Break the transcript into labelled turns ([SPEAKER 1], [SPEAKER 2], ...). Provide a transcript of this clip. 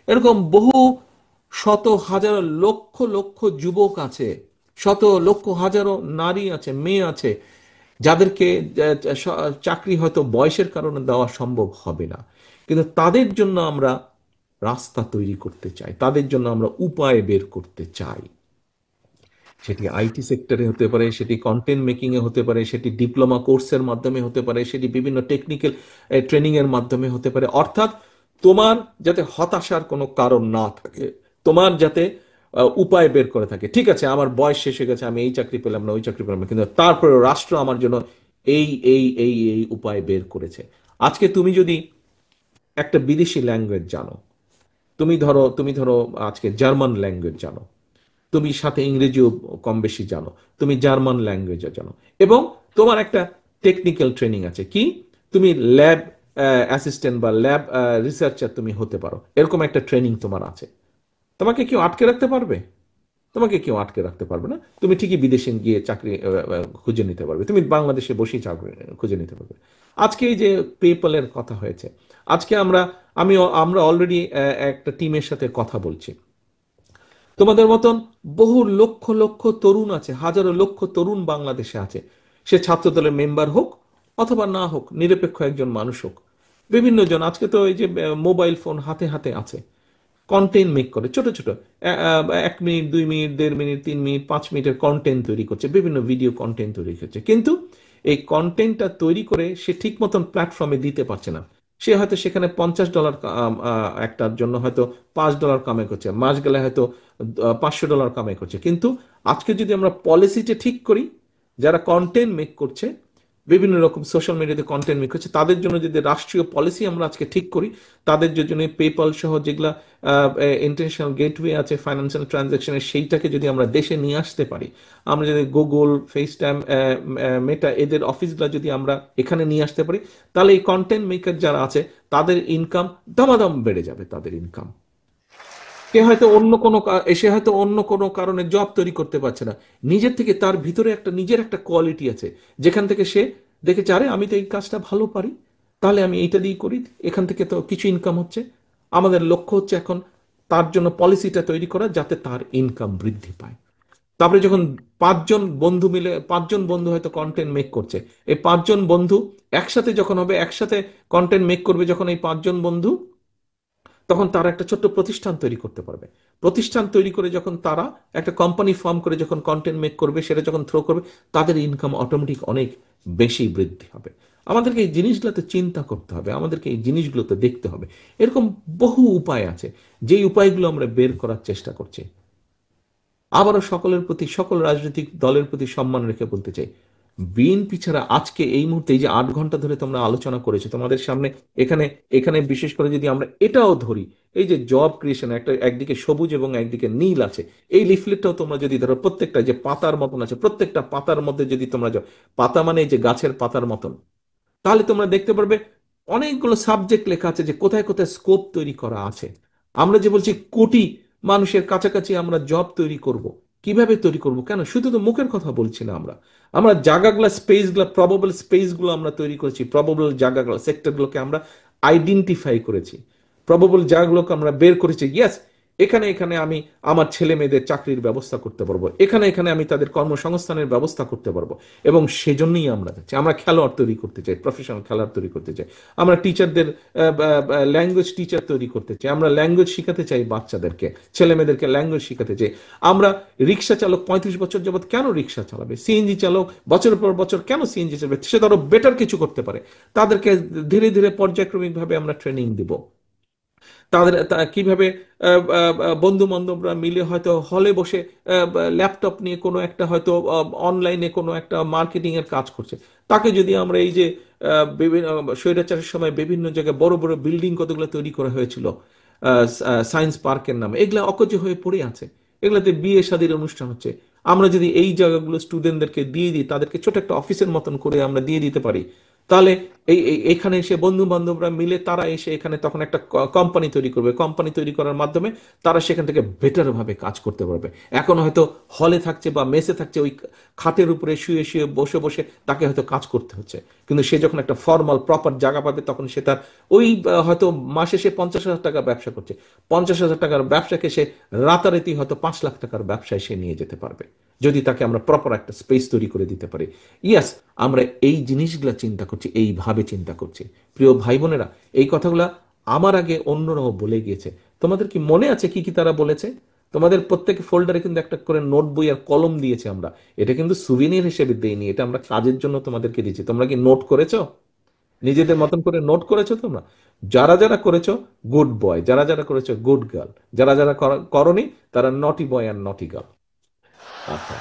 [SPEAKER 1] এরকম বহু শত হাজারো লক্ষ লক্ষ যুবক আছে, শত লক্ষ হাজারো নারী আছে, মেয়ে আছে, যাদেরকে চাকরি হয়তো বয়সের কারণে দেওয়া সম্ভব হবে না, কিন্তু তাদের জন্য আমরা রাস্তা তৈরি করতে চাই, তাদের জন্য আমরা উপায় বের করতে চাই। সেটি আইটি সেক্টরে হতে পারে, সেটি কন্টেন্ট মেকিং এ হতে পারে, সেটি ডিপ্লোমা কোর্সের মাধ্যমে হতে পারে, সেটি বিভিন্ন টেকনিক্যাল ট্রেনিং এর মাধ্যমে হতে পারে। অর্থাৎ তোমার যাতে হতাশার কোনো কারণ না থাকে, তোমার যাতে উপায় বের করে থাকে। ঠিক আছে, আমার বয়স শেষ হয়ে গেছে, আমি এই চাকরি পেলাম না, ওই চাকরি পেলাম না, কিন্তু তারপরে রাষ্ট্র আমার জন্য এই উপায় বের করেছে। আজকে তুমি যদি একটা বিদেশি ল্যাঙ্গুয়েজ জানো, তুমি ধরো আজকে জার্মান ল্যাঙ্গুয়েজ জানো, তুমি সাথে ইংরেজিও কম বেশি জানো, তুমি জার্মান ল্যাঙ্গুয়েজও জানো, এবং তোমার একটা টেকনিক্যাল ট্রেনিং আছে, কি তুমি ল্যাব অ্যাসিস্ট্যান্ট বা ল্যাব রিসার্চার তুমি হতে পারো, এরকম একটা ট্রেনিং তোমার আছে, তোমাকে কেউ আটকে রাখতে পারবে? তোমাকে কেউ আটকে রাখতে পারবে না। তুমি ঠিকই বিদেশে গিয়ে চাকরি খুঁজে নিতে পারবে, তুমি বাংলাদেশে বসেই চাকরি খুঁজে নিতে পারবে। আজকে এই যে পেপলের কথা হয়েছে, আজকে আমরা অলরেডি একটা টিমের সাথে কথা বলছি। তোমাদের মতন বহু লক্ষ লক্ষ তরুণ আছে, হাজারো লক্ষ তরুণ বাংলাদেশে আছে, সে ছাত্রদলের মেম্বার হোক অথবা না হোক, নিরপেক্ষ একজন মানুষ হোক, বিভিন্ন জন আজকে তো এই যে মোবাইল ফোন হাতে হাতে আছে, কন্টেন্ট মেক করে ছোট ছোট 1 মিনিট, 2 মিনিট, 1.5 মিনিট, 3 মিনিট, 5 মিনিটের কন্টেন্ট তৈরি করছে, বিভিন্ন ভিডিও কন্টেন্ট তৈরি করছে, কিন্তু এই কন্টেন্টটা তৈরি করে সে ঠিক মতন প্ল্যাটফর্মে দিতে পারছে না। সে হয়তো সেখানে $50 একটার জন্য হয়তো $5 কামাই করছে, মাস গেলে হয়তো $500 কামাই করছে। কিন্তু আজকে যদি আমরা পলিসিটা ঠিক করি, যারা কন্টেন্ট মেক করছে, বিভিন্ন রকম সোশ্যাল মিডিয়াতে কন্টেন্ট মেক করছে, তাদের জন্য যদি রাষ্ট্রীয় পলিসি আমরা আজকে ঠিক করি, তাদের জন্য পেপাল সহ যেগুলা ইন্টারন্যাশনাল গেটওয়ে আছে ফাইন্যান্সিয়াল ট্রানজাকশনের, সেইটাকে যদি আমরা দেশে নিয়ে আসতে পারি, আমরা যদি গুগল, ফেসটাইম, মেটা, এদের অফিসগুলো যদি আমরা এখানে নিয়ে আসতে পারি, তাহলে এই কন্টেন্ট মেকার যারা আছে তাদের ইনকাম দামাদাম বেড়ে যাবে, তাদের ইনকাম। সে হয়তো অন্য কোনো কারণে জব তৈরি করতে পারছে না, নিজের থেকে তার ভিতরে নিজের একটা কোয়ালিটি আছে, যেখান থেকে সে দেখেছে, আরে আমি তো এই কাজটা ভালো পারি, তাহলে আমি এইটা দিয়ে করি, এখান থেকে তো কিছু ইনকাম হচ্ছে। আমাদের লক্ষ্য হচ্ছে এখন তার জন্য পলিসিটা তৈরি করা, যাতে তার ইনকাম বৃদ্ধি পায়। তারপরে যখন পাঁচজন বন্ধু হয়তো কন্টেন্ট মেক করছে, এই 5 জন বন্ধু একসাথে যখন হবে, একসাথে কন্টেন্ট মেক করবে, যখন এই 5 জন বন্ধু, তখন তারা একটা ছোট্ট প্রতিষ্ঠান তৈরি করতে পারবে। প্রতিষ্ঠান তৈরি করে যখন তারা একটা কোম্পানি ফর্ম করে যখন কন্টেন্ট মেক করবে, সেটা যখন থ্রো করবে, তাদের ইনকাম অটোমেটিক অনেক বেশি বৃদ্ধি হবে। আমাদেরকে এই জিনিসগুলোতে চিন্তা করতে হবে, আমাদেরকে এই জিনিসগুলোতে দেখতে হবে। এরকম বহু উপায় আছে, যেই উপায়গুলো আমরা বের করার চেষ্টা করছি। আবারও সকলের প্রতি, সকল রাজনৈতিক দলের প্রতি সম্মান রেখে বলতে চাই, বিএনপি ছাড়া আজকে এই মুহূর্তে এই যে 8 ঘন্টা ধরে তোমরা আলোচনা করেছো তোমাদের সামনে, এখানে এখানে বিশেষ করে যদি আমরা এটাও ধরি, এই যে জব ক্রিয়েশন, একদিকে সবুজ এবং একদিকে নীল আছে, এই লিফলেটটাও তোমরা যদি ধরো, প্রত্যেকটা যে পাতার মতন আছে, প্রত্যেকটা পাতার মধ্যে যদি তোমরা যাও, পাতা মানে এই যে গাছের পাতার মতন, তাহলে তোমরা দেখতে পারবে অনেকগুলো সাবজেক্ট লেখা আছে যে কোথায় কোথায় স্কোপ তৈরি করা আছে। আমরা যে বলছি কোটি মানুষের কাছাকাছি আমরা জব তৈরি করব, কিভাবে তৈরি করব, কেন শুধু তো মুখের কথা বলছি না, আমরা আমরা জায়গাগুলো, স্পেসগুলো, প্রবাবল স্পেসগুলো আমরা তৈরি করেছি, প্রবাবল জায়গাগুলো, সেক্টরগুলোকে আমরা আইডেন্টিফাই করেছি, প্রবাবল জায়গাগুলোকে আমরা বের করেছি। ইয়েস, এখানে এখানে আমি আমার ছেলে মেয়েদের চাকরির ব্যবস্থা করতে পারবো, এখানে এখানে আমি তাদের কর্মসংস্থানের ব্যবস্থা করতে পারবো। এবং সেজন্যই আমরা যাচ্ছি, আমরা খেলোয়াড় তৈরি করতে চাই, প্রফেশনাল খেলোয়াড় তৈরি করতে চাই, আমরা টিচারদের ল্যাঙ্গুয়েজ টিচার তৈরি করতে চাই, আমরা ল্যাঙ্গুয়েজ শেখাতে চাই বাচ্চাদেরকে, ছেলে মেয়েদেরকে ল্যাঙ্গুয়েজ শেখাতে চাই। আমরা রিক্সা চালক 35 বছর যাবত কেন রিক্সা চালাবে, সিএনজি চালক বছরের পর বছর কেন সিএনজি চালাবে, সে তারও বেটার কিছু করতে পারে, তাদেরকে ধীরে ধীরে পর্যায়ক্রমিকভাবে আমরা ট্রেনিং দিব। কিভাবে বন্ধু বান্ধবরা মিলে হয়তো হলে বসে ল্যাপটপ নিয়ে কোনো একটা হয়তো অনলাইনে কোনো একটা মার্কেটিং এর কাজ করছে, তাকে যদি আমরা এই যে বিভিন্ন স্বৈরাচারের সময় বিভিন্ন জায়গায় বড় বড় বিল্ডিং কতগুলো তৈরি করা হয়েছিল সায়েন্স পার্কের নামে, এগুলা অকেজো হয়ে পড়ে আছে, এগুলাতে বিয়ে শাদীর অনুষ্ঠান হচ্ছে, আমরা যদি এই জায়গাগুলো স্টুডেন্টদেরকে দিয়ে দিই, তাদেরকে ছোট একটা অফিসের মতন করে আমরা দিয়ে দিতে পারি, তাহলে এখানে এসে বন্ধু বান্ধবরা মিলে তারা এসে এখানে তখন একটা কোম্পানি তৈরি করবে, কোম্পানি তৈরি করার মাধ্যমে তারা সেখান থেকে বেটার ভাবে কাজ করতে পারবে। এখন হয়তো হলে থাকছে বা মেসে থাকছে, ওই খাটের উপরে শুয়ে শুয়ে বসে বসে তাকে হয়তো কাজ করতে হচ্ছে, কিন্তু সে যখন একটা ফর্মাল প্রপার জায়গা পাবে তখন সে তার ওই হয়তো মাসে সে 50,000 টাকা ব্যবসা করছে, 50,000 টাকার ব্যবসাকে সে রাতারাতি হয়তো 5 লাখ টাকার ব্যবসায় সে নিয়ে যেতে পারবে, যদি তাকে আমরা প্রপার একটা স্পেস তৈরি করে দিতে পারি। ইয়াস, আমরা এই জিনিসগুলা চিন্তা করছি, এইভাবে চিন্তা করছি। প্রিয় ভাই বোনেরা, এই কথাগুলা আমার আগে অন্যরাও বলে গিয়েছে। তোমাদের কি মনে আছে কি কি তারা বলেছে? তোমাদের প্রত্যেক ফোল্ডারে কিন্তু একটা করে নোট বই আর কলম দিয়েছে আমরা। এটা কিন্তু সুভিনির হিসেবে দেইনি, এটা আমরা কাজের জন্য তোমাদেরকে দিচ্ছি। তোমরা কি নোট করেছো? নিজেদের মতন করে নোট করেছো তোমরা? যারা যারা করেছো গুড বয়, যারা যারা করেছো গুড গার্ল, যারা যারা করনি তারা নটি বয় আর নটি গার্ল। আচ্ছা।